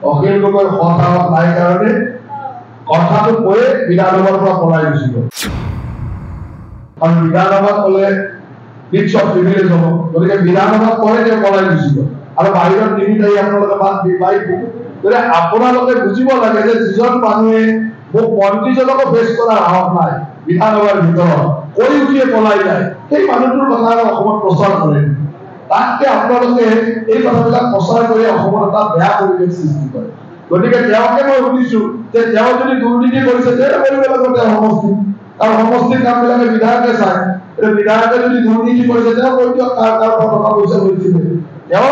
অখিল গগৈ কথা নাই কাৰণে কথাটো কৈয়ে বিধানসভাৰ পৰা পলাই গুচি গ'ল। কাৰণ বিধানসভাত ক'লে নিশ্চ প্ৰিভিলেজ হ'ব, গতিকে বিধানসভাত ক'লে তেওঁ পলাই গুচি গ'ল আৰু বাহিৰত তিনিটাই আপোনালোকে বাদ দি পাই গতিকে আপোনালোকে বুজিব লাগে যে যিজন মানুহে মোক মন্ত্ৰীজনকো ফেচ কৰাৰ সাহস নাই বিধানসভাৰ ভিতৰত কৈ উঠিয়ে পলাই যায়, সেই মানুহটোৰ কথা অসমত প্ৰচাৰ কৰে। তাতকে আপোনালোকে এই কথাবিলাক প্ৰচাৰ কৰি অসমত এটা বেয়া পৰিৱেশ সৃষ্টি কৰে। গতিকে তেওঁকে মই সুধিছো যে তেওঁ যদি দুৰ্নীতি কৰিছে তেওঁ কৰিব লাগিব তেওঁৰ সমষ্টিত, আৰু সমষ্টিৰ কামবিলাকে বিধায়কে চায়। বিধায়কে যদি দুৰ্নীতি কৰিছে তেওঁ কৈ দিয়ক কাৰ টকা পইচা লৈছিলে। তেওঁ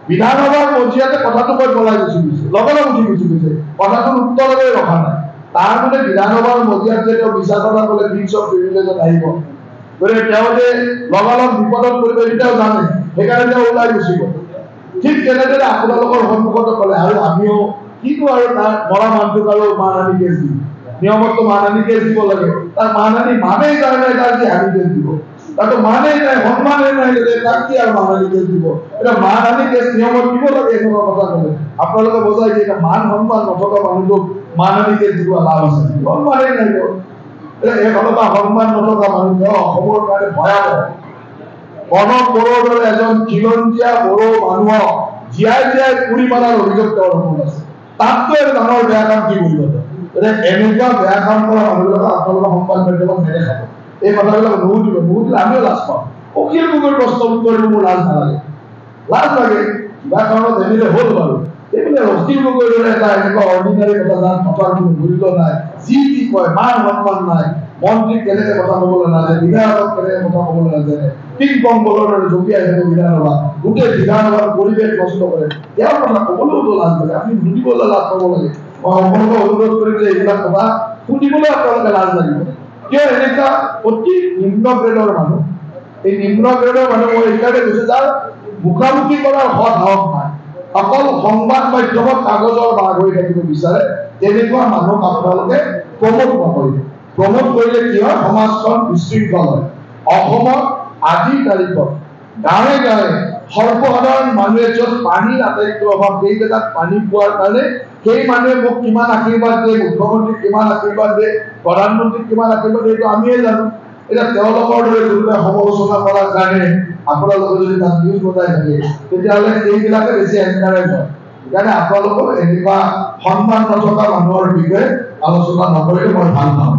বিধানসভাৰ মজিয়াতে কথাটো কৈ পলাই গুচি গৈছে, লগে লগে উঠি গুচি গৈছে, কথাটোৰ উত্তৰলৈ ৰখা নাই। তাৰ মানে বিধানসভাৰ মজিয়াত যে তেওঁ মিছা কথা ক'লে নিশ্চ প্ৰিভিলেজত আহিব, গতিকে তেওঁ যে লগালগ বিপদত পৰিব এতিয়াও জানে, সেইকাৰণে তেওঁ ওলাই গুচি গ'ল। ঠিক তেনেদৰে আপোনালোকৰ সন্মুখত ক'লে আৰু আমিও কিন্তু আৰু তাৰ মৰা মানুহটোক আৰু মানহানি কেছ দিম, নিয়মততো মানহানি কেছ দিব লাগে, তাৰ মানহানি মানেই যায় নাই, তাৰ কি হানি কেছ দিব, তাতো মানেই নাই সন্মানেই নাই, তাক কি আৰু মানহানি কেছ দিব। এটা মানহানি কেছ নিয়মত দিব লাগে, এনেকুৱা কথা ক'লে আপোনালোকে বুজাই দিয়ে এটা মান সন্মান নথকা মানুহটোক মানহানি কেছ দিব লাভ আছে, সন্মানেই নাই। এইফালৰ সন্মান নথকা মানুহ অসমৰ কাৰণে ভয়াৱহ। কনক বড়োৰ দৰে এজন খিলঞ্জীয়া বড়ো মানুহক জীয়াই জীয়াই পুৰি মাৰাৰ অভিযোগ তেওঁৰ ওপৰত আছে, তাতকৈ ডাঙৰ বেয়া কাম কি কৰিব। এনেকুৱা বেয়া কাম কৰা মানুহবিলাকক আপোনালোকৰ সংবাদ মাধ্যমত নেদেখাব, এই কথাবিলাক নুসুধিব, নুসুধিলে আমিও লাজ পাওঁ। অখিল গগৈৰ প্ৰশ্ন উত্তৰ মোৰ লাজ নালাগে, লাজ লাগে কিবা কাৰণত এনিলে হ'ল বাৰু। এইবোলে অখিল গগৈৰ দৰে এটা এনেকুৱা অৰ্ডিনাৰী কথা যাৰ কথাৰ কোনো মূল্য নাই, যি কি কয় মান সন্মান নাই, মন্ত্ৰীক কেনেকে কথা ক'বলৈ নাজানে, বিধায়কক কেনেকে কথা ক'বলৈ নাজানে, পিং পং বলৰ দৰে জঁপিয়াই থাকে বিধানসভা, গোটেই বিধানসভাৰ পৰিৱেশ নষ্ট কৰে, তেওঁৰ কথা ক'বলৈওতো লাজ লাগে, আপুনি শুনিবলৈ লাজ পাব লাগে। মই সকলোকে অনুৰোধ কৰিম যে এইবিলাক কথা শুনিবলৈ আপোনালোকে লাজ লাগিব। কিয় এনেকুৱা অতি নিম্ন গ্ৰেডৰ মানুহ, এই নিম্ন গ্ৰেডৰ মানুহ মই এইকাৰণে কৈছো যাৰ মুখামুখি কৰাৰ সৎ সাহস নাই, অকল সংবাদ মাধ্যমত কাগজৰ বাঘ হৈ থাকিব বিচাৰে, তেনেকুৱা মানুহক আপোনালোকে প্ৰমোট নকৰিব। প্ৰমোট কৰিলে কি হয়, সমাজখন বিশৃংখল হয়। অসমত আজিৰ তাৰিখত গাঁৱে গাঁৱে সৰ্বসাধাৰণ মানুহে য'ত পানীৰ আটাইতকৈ অভাৱ, সেই জেগাত পানী পোৱাৰ কাৰণে সেই মানুহে মোক কিমান আশীৰ্বাদ দিয়ে, মুখ্যমন্ত্ৰীক কিমান আশীৰ্বাদ দিয়ে, প্ৰধানমন্ত্ৰীক কিমান আশীৰ্বাদ দিয়ে, এইটো আমিয়ে জানো। এতিয়া তেওঁলোকৰ দৰে কোনোবাই সমালোচনা কৰাৰ কাৰণে আপোনালোকে যদি তাত নিউজ বজাই থাকে, তেতিয়াহ'লে এইবিলাকে বেছি এনকাৰেজ হয়। সেইকাৰণে আপোনালোকৰ এনেকুৱা সন্মান নথকা মানুহৰ বিষয়ে আলোচনা নকৰিলে মই ভাল পাওঁ।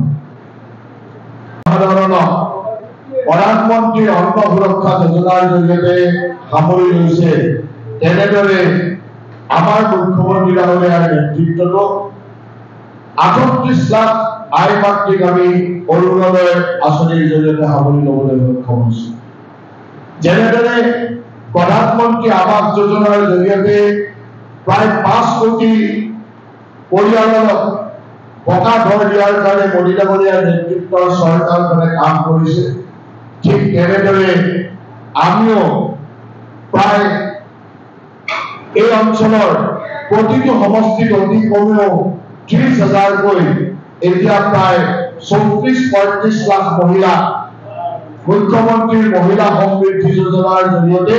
প্ৰধানমন্ত্ৰীৰ অন্ন সুৰক্ষা যোজনাৰ জৰিয়তে সামৰি লৈছে, তেনেদৰে আমাৰ মুখ্যমন্ত্ৰী ডাঙৰীয়াৰ নেতৃত্বত 38 লাখ আই মাতৃক আমি অৰুণোদয় আঁচনিৰ জৰিয়তে সামৰি ল'বলৈ সক্ষম হৈছো। যেনেদৰে প্ৰধানমন্ত্ৰী আৱাস যোজনাৰ জৰিয়তে প্ৰায় 5 কোটি পৰিয়ালক পকা ঘৰ দিয়াৰ কাৰণে মোদী ডাঙৰীয়াৰ নেতৃত্বৰ চৰকাৰখনে কাম কৰিছে, ঠিক তেনেদৰে আমিও প্ৰায় এই অঞ্চলৰ প্ৰতিটো সমষ্টিত অতি কমেও 30,000কৈ এতিয়া প্ৰায় 34-35 লাখ মহিলা মুখ্যমন্ত্ৰীৰ মহিলা সমৃদ্ধি যোজনাৰ জৰিয়তে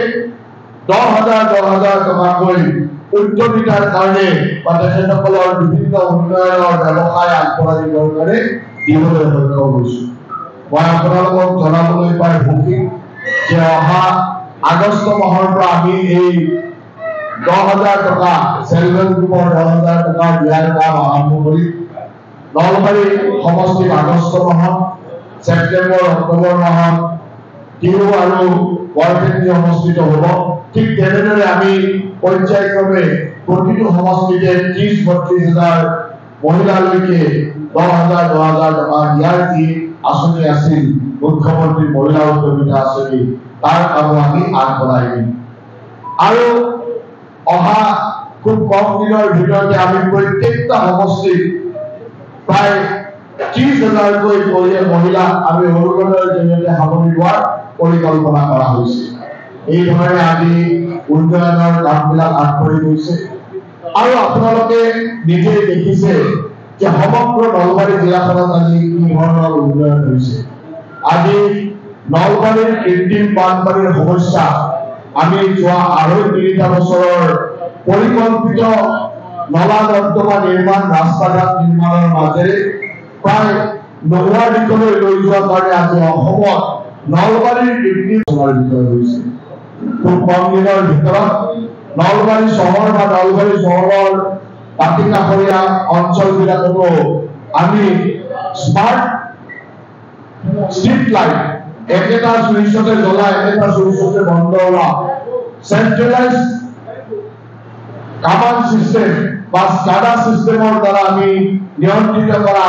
10,000 টকাকৈ উদ্যমিতাৰ কাৰণে বা তেখেতসকলৰ বিভিন্ন উন্নয়নৰ ব্যৱসায় আগবঢ়াই দিবৰ কাৰণে দিবলৈ সক্ষম হৈছো। মই আপোনালোকক জনাবলৈ পাই সুখী যে অহা আগষ্ট মাহৰ পৰা আমি এই 10,000 টকা চেল্ফ হেল্প গ্ৰুপৰ 10,000 টকা দিয়াৰ কাম আৰম্ভ কৰিম। নলবাৰী সমষ্টিত আগষ্ট মাহত, ছেপ্টেম্বৰ অক্টোবৰ মাহত টিহু আৰু বৰপেটা সমষ্টিত হ'ব। ঠিক তেনেদৰে আমি পৰ্যায়ক্ৰমে প্ৰতিটো সমষ্টিতে 30-32,000 মহিলালৈকে 10,000 টকা দিয়াৰ যি আঁচনি আছিল মুখ্যমন্ত্ৰীৰ মহিলা উদ্যমিতা আঁচনি, তাৰ কামো আমি আগবঢ়াই দিম। আৰু অহা খুব কম দিনৰ ভিতৰতে আমি প্ৰত্যেকটা সমষ্টিত প্ৰায় 30,000কৈ মহিলা আমি অৰুণোদয়ৰ জৰিয়তে সামৰি লোৱাৰ পৰিকল্পনা কৰা হৈছে। এই ধৰণে আজি উন্নয়নৰ কামবিলাক আগবাঢ়ি গৈছে আৰু আপোনালোকে নিজেই দেখিছে যে সমগ্ৰ নলবাৰী জিলাখনত আজি কি ধৰণৰ উন্নয়ন হৈছে। আজি নলবাৰীৰ কৃত্ৰিম বানপানীৰ সমস্যা আমি যোৱা 2.5-3 বছৰৰ পৰিকল্পিত নলা নৰ্দমা নিৰ্মাণ ৰাস্তা ঘাট নিৰ্মাণৰ মাজেৰে প্ৰায় নোহোৱাৰ দিশলৈ লৈ যোৱাৰ কাৰণে আজি অসমত নলবাৰীৰ কৃত্ৰিম ভিতৰত হৈছে। খুব কম দিনৰ ভিতৰত নলবাৰী চহৰ বা নলবাৰী চহৰৰ দাঁতিকাষৰীয়া অঞ্চলবিলাকতো আমি স্মাৰ্ট ষ্ট্ৰীট লাইট একেটা চুইচতে জ্বলা একেটা চুইচতে বন্ধ হোৱা চেন্ট্ৰেলাইজ কামান সিস্টেম বা স্কাডা সিস্টেমৰ দ্বাৰা আমি নিয়ন্ত্ৰিত কৰা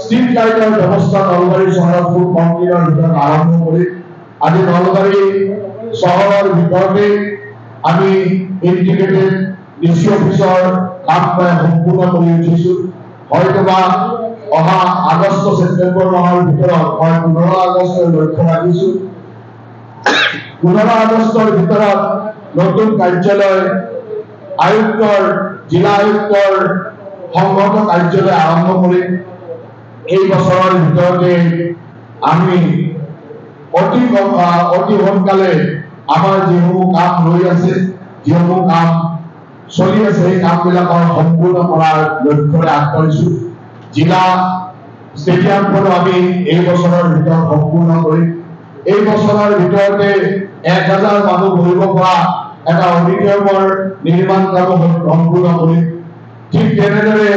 ষ্ট্ৰীট লাইটৰ ব্যৱস্থা নলবাৰী চহৰত খুব কম দিনৰ ভিতৰত আৰম্ভ কৰি আজি নলবাৰী চহৰৰ ভিতৰতে আমি ইণ্টিগ্ৰেটেড ডিচি অফিচৰ কাম প্ৰায় সম্পূৰ্ণ কৰি উঠিছো। হয়তোবা অহা আগষ্ট ছেপ্টেম্বৰ মাহৰ ভিতৰত মই 15 আগষ্টৰ লক্ষ্য ৰাখিছো। 15 আগষ্টৰ ভিতৰত নতুন কাৰ্যালয় আয়ুক্তৰ জিলা আয়ুক্তৰ সংহত কাৰ্যালয় আৰম্ভ কৰি এই বছৰৰ ভিতৰতে আমি অতি সোনকালে আমাৰ যিসমূহ কাম ৰৈ আছে যিসমূহ কাম চলি আছে সেই কামবিলাকৰ সম্পূৰ্ণ কৰাৰ লক্ষ্যৰে আগবাঢ়িছো। জিলা ষ্টেডিয়ামখনো আমি এই বছৰৰ ভিতৰত সম্পূৰ্ণ কৰিম। এই বছৰৰ ভিতৰতে 1000 মানুহ বহিব পৰা এটা অডিটৰিয়ামৰ নিৰ্মাণ কাম সম্পূৰ্ণ কৰিম। ঠিক তেনেদৰে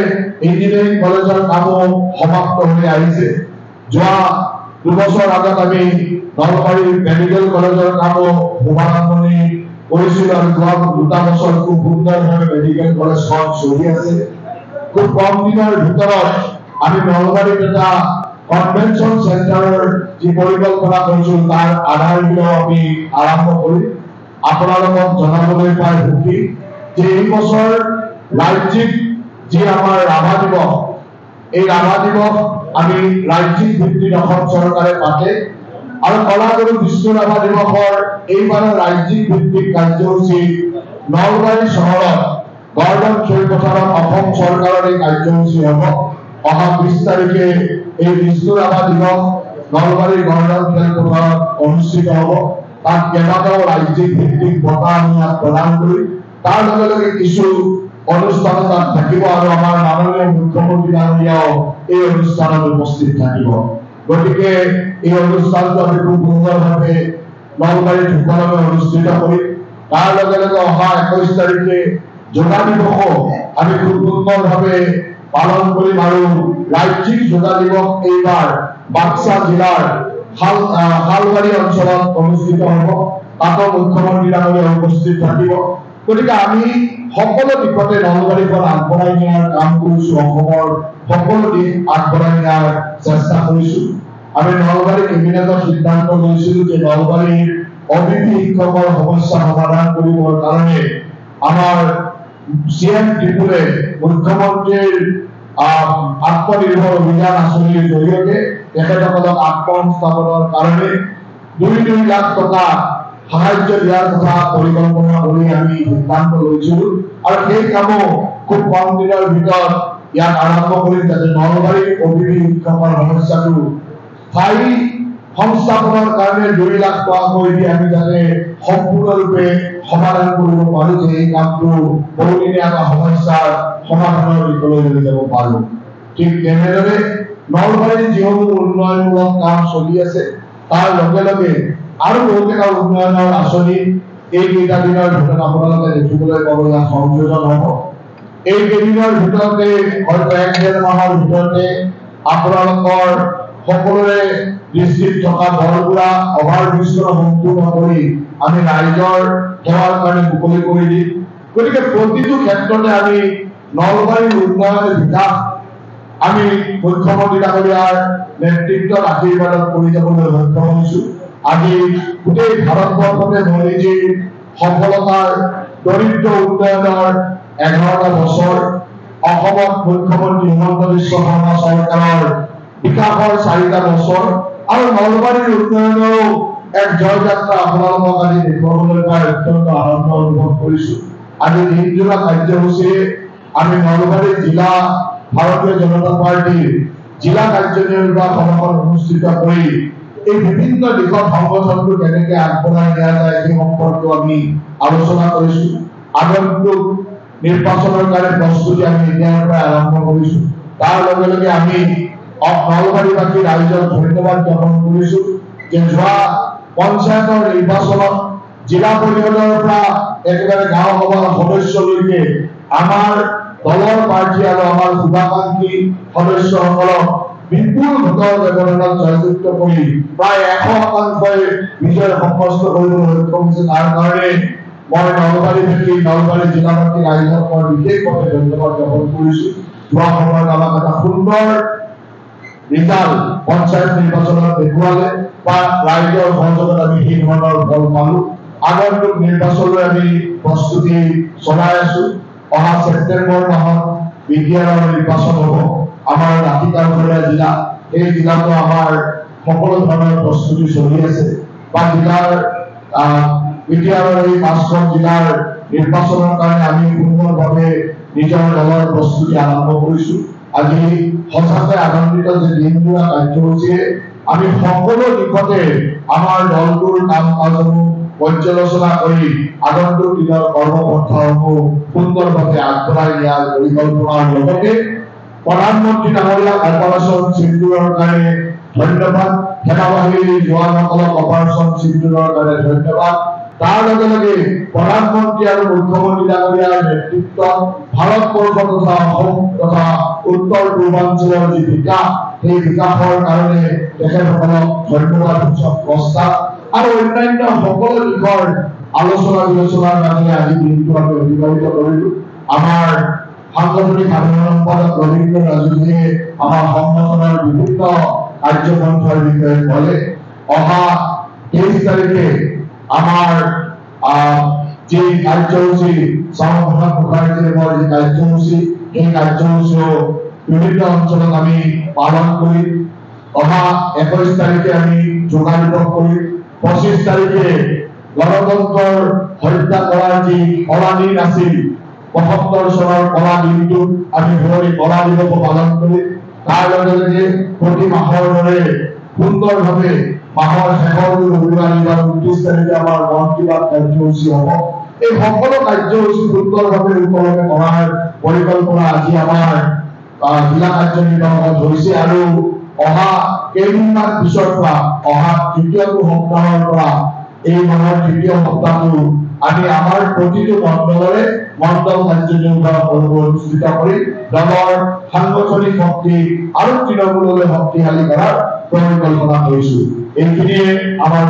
ইঞ্জিনিয়াৰিং কলেজৰ কামো সমাপ্ত হৈ আহিছে। যোৱা 2 বছৰ আগত আমি নলবাৰী মেডিকেল কলেজৰ কামো শুভাৰম্ভণি কৰিছিলো আৰু যোৱা 2 বছৰ খুব সুন্দৰভাৱে মেডিকেল কলেজখন চলি আছে। খুব কম দিনৰ ভিতৰত আমি নলবাৰীত এটা কনভেনশ্যন চেণ্টাৰৰ যি পৰিকল্পনা কৰিছো তাৰ আধাৰশিলাও আমি আৰম্ভ কৰিম। আপোনালোকক জনাবলৈ পাই সুখী যে এই বছৰ ৰাজ্যিক যি আমাৰ ৰাভা দিৱস এই ৰাভা দিৱস আমি ৰাজ্যিক ভিত্তিত অসম চৰকাৰে পাতে আৰু কলাগুৰু বিষ্ণু ৰাভা দিৱসৰ এইবাৰৰ ৰাজ্যিক ভিত্তিক কাৰ্যসূচী নলবাৰী চহৰত গৰ্ডন খেলপথাৰত অসম চৰকাৰৰ এই কাৰ্যসূচী হ'ব। অহা 20 তাৰিখে এই বিষ্ণু ৰাভা দিৱস নলবাৰী গৰ্ডন খেলপথাৰত অনুষ্ঠিত হ'ব। তাত কেইবাটাও ৰাজ্যিক ভিত্তিক বঁটা আমি প্ৰদান কৰি তাৰ লগে লগে কিছু অনুষ্ঠান তাত থাকিব আৰু আমাৰ মাননীয় মুখ্যমন্ত্ৰী ডাঙৰীয়াও এই অনুষ্ঠানত উপস্থিত থাকিব। গতিকে এই অনুষ্ঠানটো আমি খুব সুন্দৰভাৱে নলবাৰীত সুকলমে অনুষ্ঠিত কৰিম। তাৰ লগে লগে অহা 21 তাৰিখে যোগা দিৱসো আমি খুব সুন্দৰভাৱে পালন কৰিম আৰু ৰাজ্যিক যোগা দিৱস এইবাৰ বাক্সা জিলাৰ হালবাৰী অঞ্চলত অনুষ্ঠিত হ'ব। তাতো মুখ্যমন্ত্ৰী ডাঙৰীয়া উপস্থিত থাকিব। গতিকে আমি সকলো দিশতে নলবাৰীখন আগবঢ়াই নিয়াৰ কাম কৰিছো। অসমৰ সকলো দিশ আগবঢ়াই নিয়াৰ চেষ্টা কৰিছো। আমি নলবাৰী কেবিনেটত সিদ্ধান্ত লৈছিলো যে নলবাৰীৰ অভিজ্ঞ শিক্ষকৰ সমস্যা সমাধান কৰিবৰ কাৰণে আমাৰ CM ত্ৰিপুৰে মুখ্যমন্ত্ৰীৰ আত্মনিৰ্ভৰ অভিযান আঁচনিৰ জৰিয়তে তেখেতসকলক আত্মসংস্থাপনৰ কাৰণে 2 লাখ টকা সাহায্য দিয়াৰ কথা পৰিকল্পনা কৰি আমি সিদ্ধান্ত লৈছিলো আৰু সেই কামো খুব কম দিনৰ ভিতৰত ইয়াক আৰম্ভ কৰিম যাতে নলবাৰীৰ অভিজ্ঞ শিক্ষকৰ সমস্যাটো স্থায়ী সংস্থাপনৰ কাৰণে 2 লাখ টকাকৈ দি আমি যাতে সম্পূৰ্ণৰূপে সমাধান কৰিব পাৰো যে এই কামটো বহুদিনীয়া সমস্যাৰ সমাধানৰ দিশলৈ লৈ যাব পাৰো। ঠিক তেনেদৰে নলবাৰীৰ যিসমূহ উন্নয়নমূলক কাম চলি আছে তাৰ লগে লগে আৰু বহুকেইটা উন্নয়নৰ আঁচনি এইকেইটা দিনৰ ভিতৰত আপোনালোকে দেখিবলৈ পাব ইয়াত সংযোজন হ'ব। এইকেইদিনৰ ভিতৰতে হয়তো 1-1.5 মাহৰ ভিতৰতে আপোনালোকৰ সকলোৰে দৃষ্টিত থকা বৰগুৰা অভাৰব্ৰিজখন সম্পূৰ্ণ কৰি আমি ৰাইজৰ সেৱাৰ কাৰণে মুকলি কৰি দিম। গতিকে প্ৰতিটো ক্ষেত্ৰতে আমি নলবাৰীৰ উন্নয়নৰ বিকাশ আমি মুখ্যমন্ত্ৰী ডাঙৰীয়াৰ নেতৃত্বত আশীৰ্বাদত কৰি যাবলৈ সক্ষম হৈছো। আজি গোটেই ভাৰতবৰ্ষতে মোদীজীৰ সফলতাৰ দৰিদ্ৰ উন্নয়নৰ 11টা বছৰ অসমত মুখ্যমন্ত্ৰী হিমন্ত বিশ্ব শৰ্মা চৰকাৰৰ বিকাশৰ 4টা বছৰ আৰু নলবাৰীৰ উন্নয়নৰো এক জয়যাত্ৰা আপোনালোকক আজি দেখুৱাবলৈ পাই অত্যন্ত আনন্দ অনুভৱ কৰিছো। আজি দিনজোৰা কাৰ্যসূচীৰে আমি নলবাৰী জিলা ভাৰতীয় জনতা পাৰ্টিৰ জিলা কাৰ্যনিৰ্বাহক অনুষ্ঠিত কৰি এই বিভিন্ন দিশত সংগঠনটো কেনেকৈ আগবঢ়াই নিয়া যায় সেই সম্পৰ্কে আমি আলোচনা কৰিছো। আগন্তুক নিৰ্বাচনৰ কাৰণে প্ৰস্তুতি আমি এতিয়াৰ পৰা আৰম্ভ কৰিছো। তাৰ লগে লগে আমি নলবাৰীবাসী ৰাইজক ধন্যবাদ জ্ঞাপন কৰিছো যে যোৱা পঞ্চায়তৰ নিৰ্বাচনত জিলা পৰিষদৰ পৰা একেবাৰে গাঁও সভাৰ সদস্যলৈকে আমাৰ দলৰ প্ৰাৰ্থী আৰু আমাৰ শুভাকাংক্ষী সদস্যসকলক বিপুল ভোটৰ ব্যৱধানত জয়যুক্ত কৰি প্ৰায় 100% বিজয় সাব্যস্ত কৰিবলৈ সক্ষম হৈছে। তাৰ কাৰণে মই নলবাৰীবাসী নলবাৰী জিলাবাসী ৰাইজক মই বিশেষভাৱে ধন্যবাদ জ্ঞাপন কৰিছো। যোৱা সময়ত আমাক এটা সুন্দৰ ৰিজাল্ট পঞ্চায়ত নিৰ্বাচনত দেখুৱালে বা ৰাইজৰ সহযোগত আমি সেই ধৰণৰ ফল পালো। আগন্তুক নিৰ্বাচনলৈ আমি প্ৰস্তুতি চলাই আছো। অহা ছেপ্টেম্বৰ মাহত বিদ্যালয়ৰ নিৰ্বাচন হ'ব। আমাৰ ৰাতিকাৰঘৰীয়া জিলা, এই জিলাতো আমাৰ সকলো ধৰণৰ প্ৰস্তুতি চলি আছে বা জিলাৰ বিদ্যালয়ৰ এই 5খন জিলাৰ নিৰ্বাচনৰ কাৰণে আমি সুন্দৰভাৱে নিজৰ দলৰ প্ৰস্তুতি আৰম্ভ কৰিছো। আজি সঁচাকৈ আনন্দিত যে দিনজোৰা কাৰ্যসূচীৰে আমি সকলো দিশতে আমাৰ দলটোৰ কাম কাজসমূহ পৰ্যালোচনা কৰি আগন্তুক দিনৰ কৰ্মপন্থাসমূহ সুন্দৰভাৱে আগবঢ়াই নিয়াৰ পৰিকল্পনাৰ লগতে প্ৰধানমন্ত্ৰী ডাঙৰীয়াক অপাৰেশ্যন সিন্দুৰৰ কাৰণে ধন্যবাদ, সেনাবাহিনীৰ জোৱানসকলক অপাৰেশ্যন সিন্দুৰৰ কাৰণে ধন্যবাদ। তাৰ লগে লগে প্ৰধানমন্ত্ৰী আৰু মুখ্যমন্ত্ৰী ডাঙৰীয়াৰ নেতৃত্বত ভাৰতবৰ্ষ তথা অসম তথা উত্তৰ পূৰ্বাঞ্চলৰ যি বিকাশ, সেই বিকাশৰ কাৰণে তেখেতসকলক ধন্যবাদ সূচক প্ৰস্তাৱ আৰু অন্যান্য সকলো দিশৰ আলোচনা বিলোচনাৰ মাজেৰে আজি দিনটো আমি অতিবাহিত কৰিলো। আমাৰ সাংগঠনিক সাধাৰণ সম্পাদক ৰবীন্দ্ৰ ৰাজুৱে আমাৰ সংগঠনৰ বিভিন্ন কাৰ্যপন্থাৰ বিষয়ে ক'লে। অহা 23 তাৰিখে আমাৰ যে কাৰ্যসূচী শ্যামাপ্ৰসাদ মুখাৰ্জীদেৱৰ যি কাৰ্যসূচী, সেই কাৰ্যসূচীও বিভিন্ন অঞ্চলত আমি পালন কৰি অহা 21 তাৰিখে আমি যোগা দিৱস কৰি 25 তাৰিখে গণতন্ত্ৰৰ হত্যা কৰাৰ যি কলা দিন আছিল ৭৫ চনৰ কলা দিনটো আমি শুৱনি কলা দিৱস পালন কৰি তাৰ লগে লগে প্ৰতি মাহৰ দৰে সুন্দৰভাৱে মাহৰ শেষৰ ৰবিবাৰ 29 তাৰিখে আমাৰ মন কী বাত কাৰ্যসূচী হ'ব। এই সকলো কাৰ্যসূচী সুন্দৰভাৱে ৰূপায়ণ কৰাৰ পৰিকল্পনা আজি আমাৰ জিলা কাৰ্যনিৰ্বাহকত হৈছে আৰু অহা কেইদিনমান পিছৰ পৰা অহা তৃতীয়টো সপ্তাহৰ পৰা এই মাহৰ তৃতীয় সপ্তাহটো আমি আমাৰ প্ৰতিটো মণ্ডলৰে মণ্ডল কাৰ্যনিৰ্বাহক অনুষ্ঠিত কৰি দলৰ সাংগঠনিক শক্তি আৰু তৃণমূললৈ শক্তিশালী কৰাৰ পৰিকল্পনা কৰিছো। এইখিনিয়ে আমাৰ